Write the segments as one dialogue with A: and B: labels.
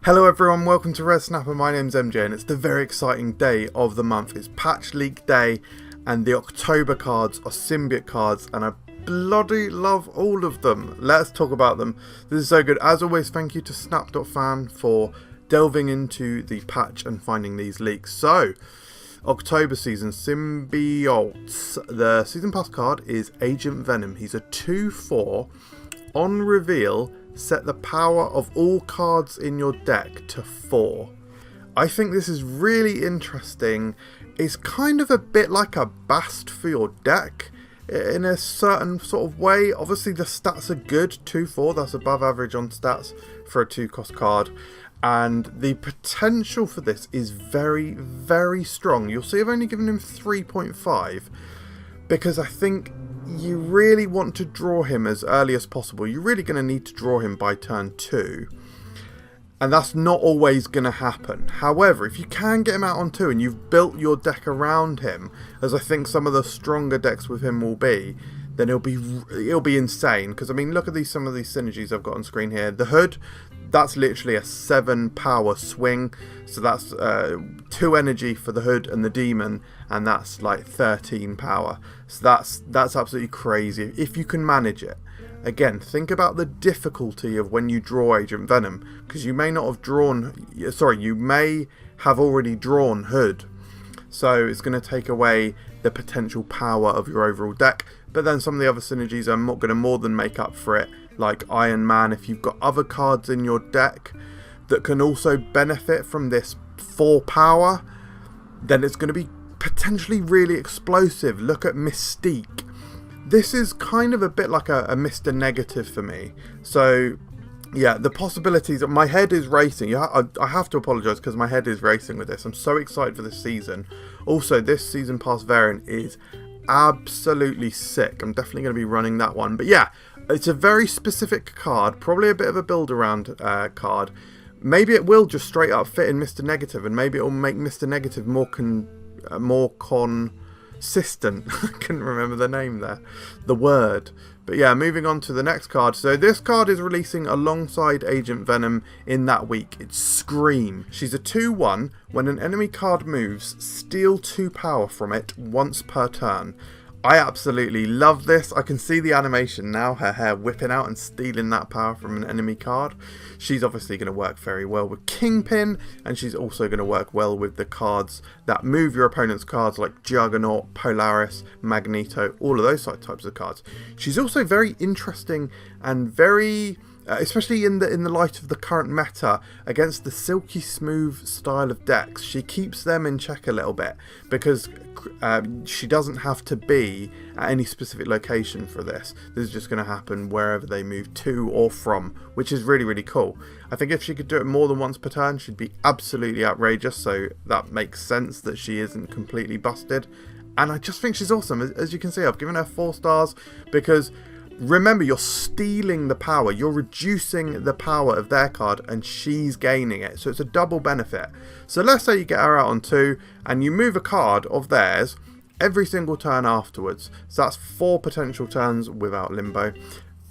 A: Hello everyone, welcome to Red Snapper. My name's MJ and it's the very exciting day of the month. It's patch leak day and the October cards are Symbiote cards and I bloody love all of them. Let's talk about them. This is so good. As always, thank you to Snap.Fan for delving into the patch and finding these leaks. So, October season, Symbiotes. The season pass card is Agent Venom. He's a 2/4. On reveal, set the power of all cards in your deck to 4. I think this is really interesting. It's kind of a bit like a bast for your deck in a certain sort of way. Obviously the stats are good, 2/4, that's above average on stats for a 2-cost card. And the potential for this is very, very strong. You'll see I've only given him 3.5 because I think you really want to draw him as early as possible. You're really going to need to draw him by turn 2. And that's not always going to happen. However, if you can get him out on 2 and you've built your deck around him, as I think some of the stronger decks with him will be, then it'll be insane. Because I mean, look at some of these synergies I've got on screen here. The Hood, that's literally a 7 power swing. So that's 2 energy for the Hood and the Demon, and that's like 13 power. So that's absolutely crazy if you can manage it. Again, think about the difficulty of when you draw Agent Venom, because you may not have drawn, you may have already drawn Hood. So it's going to take away the potential power of your overall deck. But then some of the other synergies are going to more than make up for it, like Iron Man. If you've got other cards in your deck that can also benefit from this 4 power, then it's going to be potentially really explosive. Look at Mystique. This is kind of a bit like a Mr. Negative for me. So yeah, the possibilities, my head is racing. I have to apologise because my head is racing with this. I'm so excited for this season. Also, this season pass variant is absolutely sick. I'm definitely going to be running that one. But yeah, it's a very specific card, probably a bit of a build around card. Maybe it will just straight up fit in Mr. Negative, and maybe it will make Mr. Negative more consistent. I couldn't remember the name there, the word. But yeah, moving on to the next card. So this card is releasing alongside Agent Venom in that week. It's Scream. She's a 2/1. When an enemy card moves, steal 2 power from it once per turn. I absolutely love this. I can see the animation now, her hair whipping out and stealing that power from an enemy card. She's obviously going to work very well with Kingpin, and she's also going to work well with the cards that move your opponent's cards like Juggernaut, Polaris, Magneto, all of those types of cards. She's also very interesting and very, especially in the light of the current meta, against the silky smooth style of decks. She keeps them in check a little bit because she doesn't have to be at any specific location for this. This is just going to happen wherever they move to or from, which is really, really cool. I think if she could do it more than once per turn, she'd be absolutely outrageous, so that makes sense that she isn't completely busted. And I just think she's awesome. As you can see, I've given her 4 stars because remember, you're stealing the power. You're reducing the power of their card and she's gaining it. So it's a double benefit. So let's say you get her out on 2 and you move a card of theirs every single turn afterwards. So that's 4 potential turns without limbo.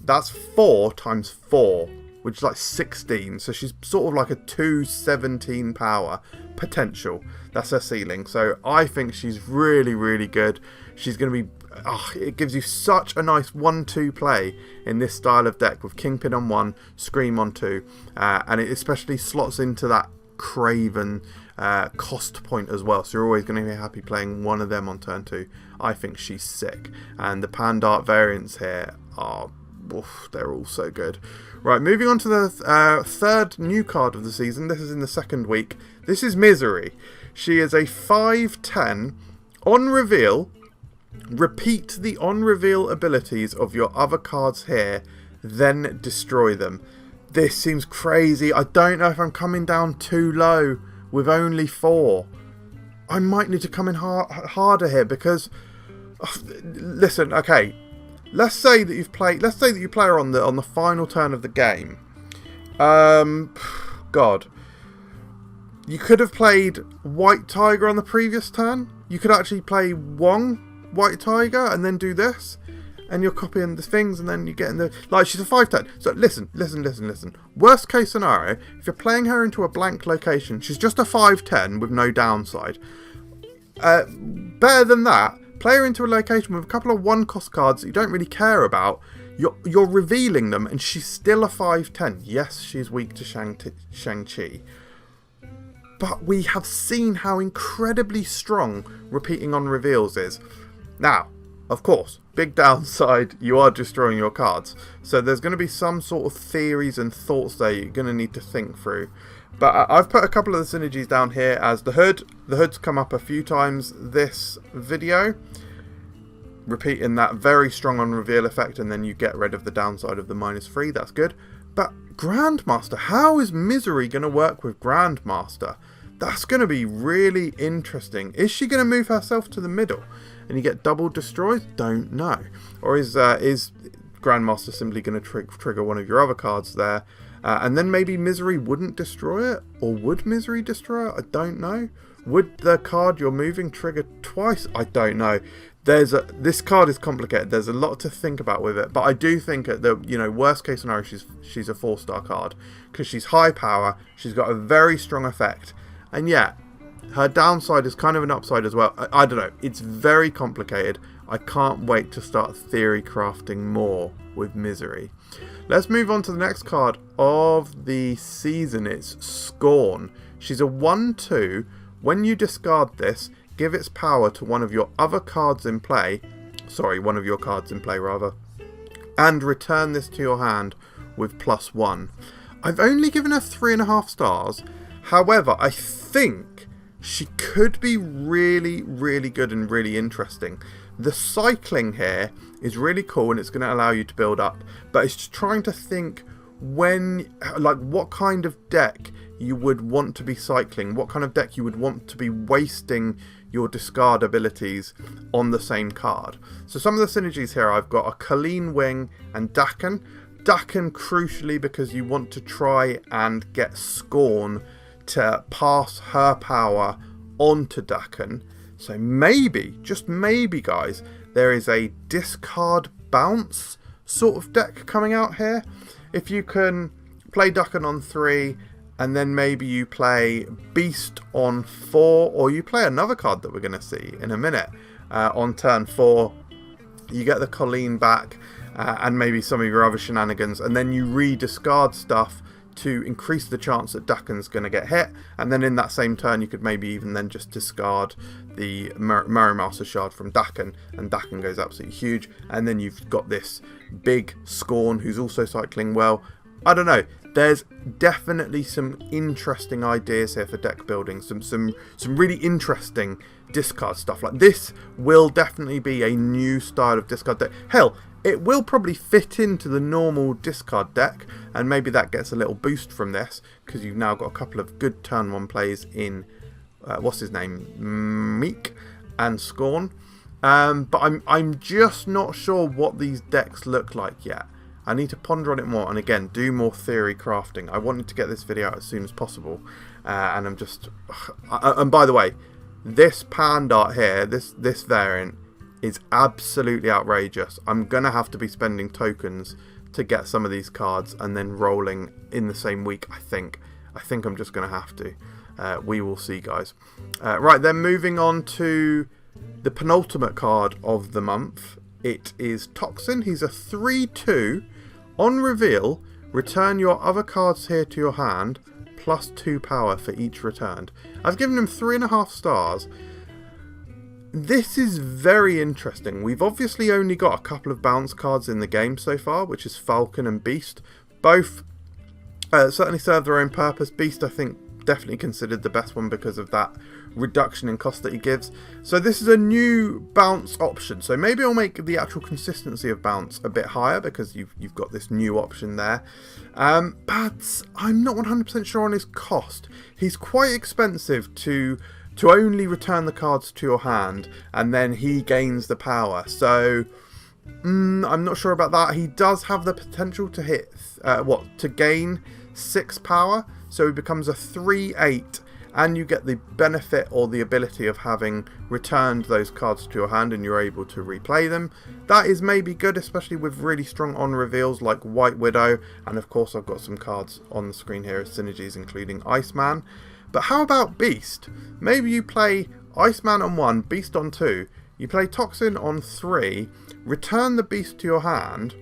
A: That's 4 times 4, which is like 16. So she's sort of like a 217 power potential. That's her ceiling. So I think she's really, really good. She's going to be... it gives you such a nice 1-2 play in this style of deck with Kingpin on 1, Scream on 2, and it especially slots into that Craven cost point as well, so you're always going to be happy playing one of them on turn 2. I think she's sick, and the Pandart variants here are, they're all so good. Right, moving on to the third new card of the season. This is in the second week. This is Misery. She is a 5/10 on reveal. Repeat the on-reveal abilities of your other cards here, then destroy them. This seems crazy. I don't know if I'm coming down too low with only 4. I might need to come in harder here because, listen, okay, let's say that you play her on the final turn of the game. God, you could have played White Tiger on the previous turn. You could actually play Wong White Tiger and then do this, and you're copying the things, and then you're getting the... Like, she's a 5/10. So listen. Worst case scenario, if you're playing her into a blank location, she's just a 5/10 with no downside. Better than that, play her into a location with a couple of 1-cost cards that you don't really care about. You're revealing them, and she's still a 5/10. Yes, she's weak to Shang-Chi. But we have seen how incredibly strong repeating on reveals is. Now, of course, big downside, you are destroying your cards. So there's going to be some sort of theories and thoughts there you're going to need to think through. But I've put a couple of the synergies down here as the hood. The hood's come up a few times this video, repeating that very strong on reveal effect, and then you get rid of the downside of the -3. That's good. But Grandmaster, how is Misery going to work with Grandmaster? That's going to be really interesting. Is she going to move herself to the middle and you get double destroys? Don't know. Or is Grandmaster simply going to trigger one of your other cards there? And then maybe Misery wouldn't destroy it? Or would Misery destroy it? I don't know. Would the card you're moving trigger twice? I don't know. This card is complicated. There's a lot to think about with it. But I do think at the worst case scenario, she's a 4-star card. Because she's high power. She's got a very strong effect. And yeah, her downside is kind of an upside as well. I don't know. It's very complicated. I can't wait to start theory crafting more with Misery. Let's move on to the next card of the season. It's Scorn. She's a 1/2. When you discard this, give its power to one of your other cards in play. Sorry, one of your cards in play rather. And return this to your hand with +1. I've only given her 3.5 stars. However, I think she could be really, really good and really interesting. The cycling here is really cool and it's going to allow you to build up. But it's just trying to think what kind of deck you would want to be cycling. What kind of deck you would want to be wasting your discard abilities on the same card. So some of the synergies here, I've got a Colleen Wing and Daken. Daken crucially because you want to try and get Scorn to pass her power onto Daken. So maybe, just maybe guys, there is a discard bounce sort of deck coming out here. If you can play Daken on 3 and then maybe you play Beast on 4, or you play another card that we're going to see in a minute on turn 4, you get the Colleen back and maybe some of your other shenanigans, and then you re-discard stuff to increase the chance that Daken's going to get hit, and then in that same turn you could maybe even then just discard the Mirror Master Shard from Daken, and Daken goes absolutely huge, and then you've got this big Scorn who's also cycling well. I don't know, there's definitely some interesting ideas here for deck building, some really interesting discard stuff. Like this will definitely be a new style of discard deck. Hell, it will probably fit into the normal discard deck, and maybe that gets a little boost from this because you've now got a couple of good turn 1 plays in what's his name, Meek and Scorn. But I'm just not sure what these decks look like yet. I need to ponder on it more, and again, do more theory crafting. I wanted to get this video out as soon as possible, and I'm just... and by the way, this Pand art here, this variant, is absolutely outrageous. I'm going to have to be spending tokens to get some of these cards and then rolling in the same week, I think. I think I'm just going to have to. We will see, guys. Right, then moving on to the penultimate card of the month. It is Toxin. He's a 3/2. On reveal, return your other cards here to your hand, +2 power for each returned. I've given him 3.5 stars. This is very interesting. We've obviously only got a couple of bounce cards in the game so far, which is Falcon and Beast. Both certainly serve their own purpose. Beast, I think, definitely considered the best one because of that reduction in cost that he gives. So this is a new bounce option. So maybe I'll make the actual consistency of bounce a bit higher because you've got this new option there. But I'm not 100% sure on his cost. He's quite expensive to only return the cards to your hand, and then he gains the power. So I'm not sure about that. He does have the potential to hit to gain 6 power, so he becomes a 3/8, and you get the benefit or the ability of having returned those cards to your hand and you're able to replay them. That is maybe good, especially with really strong on reveals like White Widow, and of course I've got some cards on the screen here as synergies including Iceman. But how about Beast? Maybe you play Iceman on 1, Beast on 2, you play Toxin on 3, return the Beast to your hand.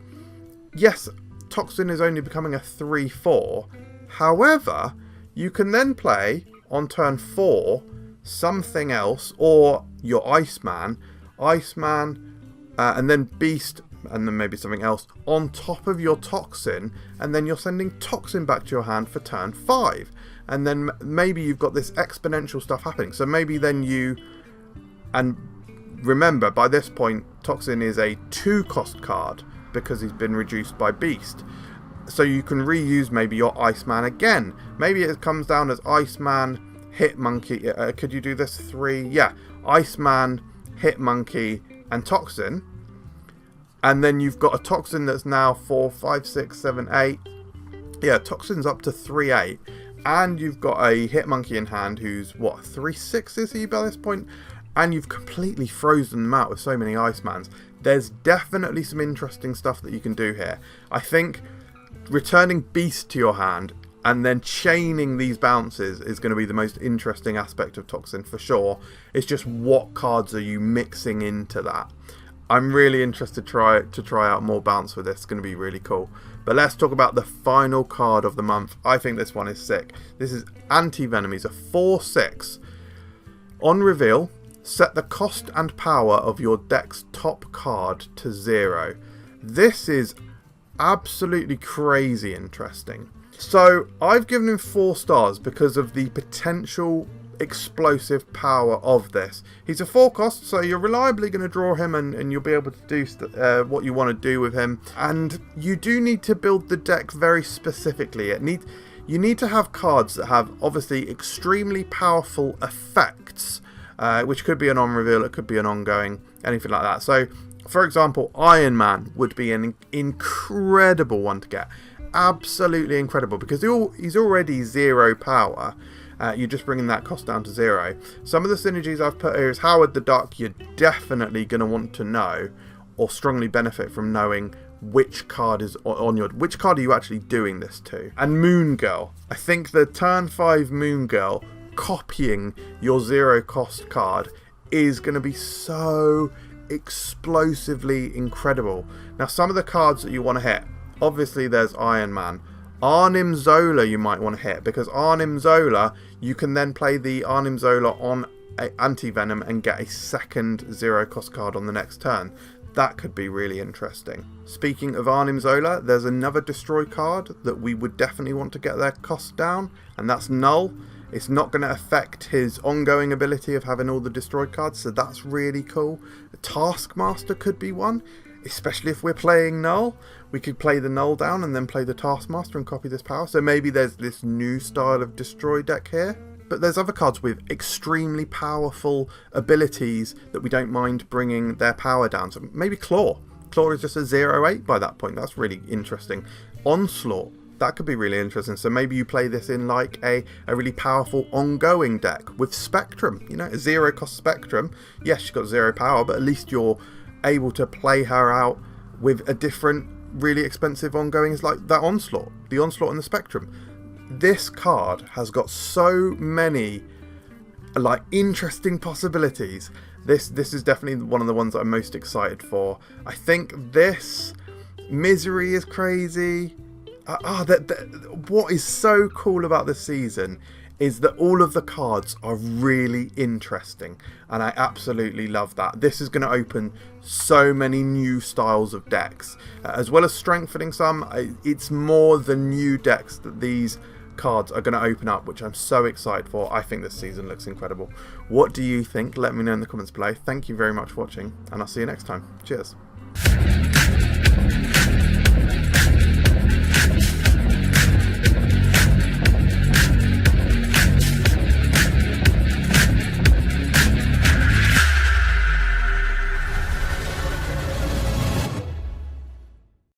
A: Yes, Toxin is only becoming a 3/4, however, you can then play on turn 4 something else, or your Iceman, and then Beast, and then maybe something else on top of your Toxin, and then you're sending Toxin back to your hand for turn 5. And then maybe you've got this exponential stuff happening. So maybe then and remember, by this point, Toxin is a 2-cost card because he's been reduced by Beast. So you can reuse maybe your Iceman again. Maybe it comes down as Iceman, Hit Monkey. Could you do this 3? Yeah, Iceman, Hit Monkey, and Toxin. And then you've got a Toxin that's now 4, 5, 6, 7, 8. Yeah, Toxin's up to 3/8. And you've got a Hit Monkey in hand who's, what, 3/6 is he by this point? And you've completely frozen them out with so many Icemans. There's definitely some interesting stuff that you can do here. I think returning Beast to your hand and then chaining these bounces is going to be the most interesting aspect of Toxin for sure. It's just what cards are you mixing into that. I'm really interested to try out more bounce with this. It's going to be really cool. But let's talk about the final card of the month. I think this one is sick. This is Anti-Venom. He's a 4/6. On reveal, set the cost and power of your deck's top card to 0. This is absolutely crazy interesting. So I've given him 4 stars because of the potential explosive power of this. He's a 4-cost, so you're reliably going to draw him and you'll be able to do what you want to do with him. And you do need to build the deck very specifically. You need to have cards that have obviously extremely powerful effects, which could be an on reveal, it could be an ongoing, anything like that. So for example, Iron Man would be an incredible one to get. Absolutely incredible, because he's already 0 power. You're just bringing that cost down to 0. Some of the synergies I've put here is Howard the Duck. You're definitely going to want to know or strongly benefit from knowing which card is on which card are you actually doing this to. And Moon Girl. I think the turn 5 Moon Girl copying your 0-cost card is going to be so explosively incredible. Now some of the cards that you want to hit, obviously there's Iron Man. Arnim Zola you might want to hit, because Arnim Zola, you can then play the Arnim Zola on Anti-Venom and get a second 0-cost card on the next turn. That could be really interesting. Speaking of Arnim Zola, there's another destroy card that we would definitely want to get their cost down, and that's Null. It's not going to affect his ongoing ability of having all the destroy cards, so that's really cool. Taskmaster could be one, especially if we're playing Null. We could play the Null down and then play the Taskmaster and copy this power. So maybe there's this new style of destroy deck here. But there's other cards with extremely powerful abilities that we don't mind bringing their power down. So maybe Claw. Claw is just a 0/8 by that point. That's really interesting. Onslaught. That could be really interesting. So maybe you play this in like a really powerful ongoing deck with Spectrum. You know, a 0-cost Spectrum. Yes, she's got 0 power, but at least you're able to play her out with a different really expensive ongoing is like that Onslaught, the Onslaught and the Spectrum. This card has got so many like interesting possibilities. This is definitely one of the ones that I'm most excited for. I think this Misery is crazy. What is so cool about this season is that all of the cards are really interesting, and I absolutely love that. This is going to open so many new styles of decks, as well as strengthening some. It's more the new decks that these cards are going to open up, which I'm so excited for. I think this season looks incredible. What do you think? Let me know in the comments below. Thank you very much for watching, and I'll see you next time. Cheers.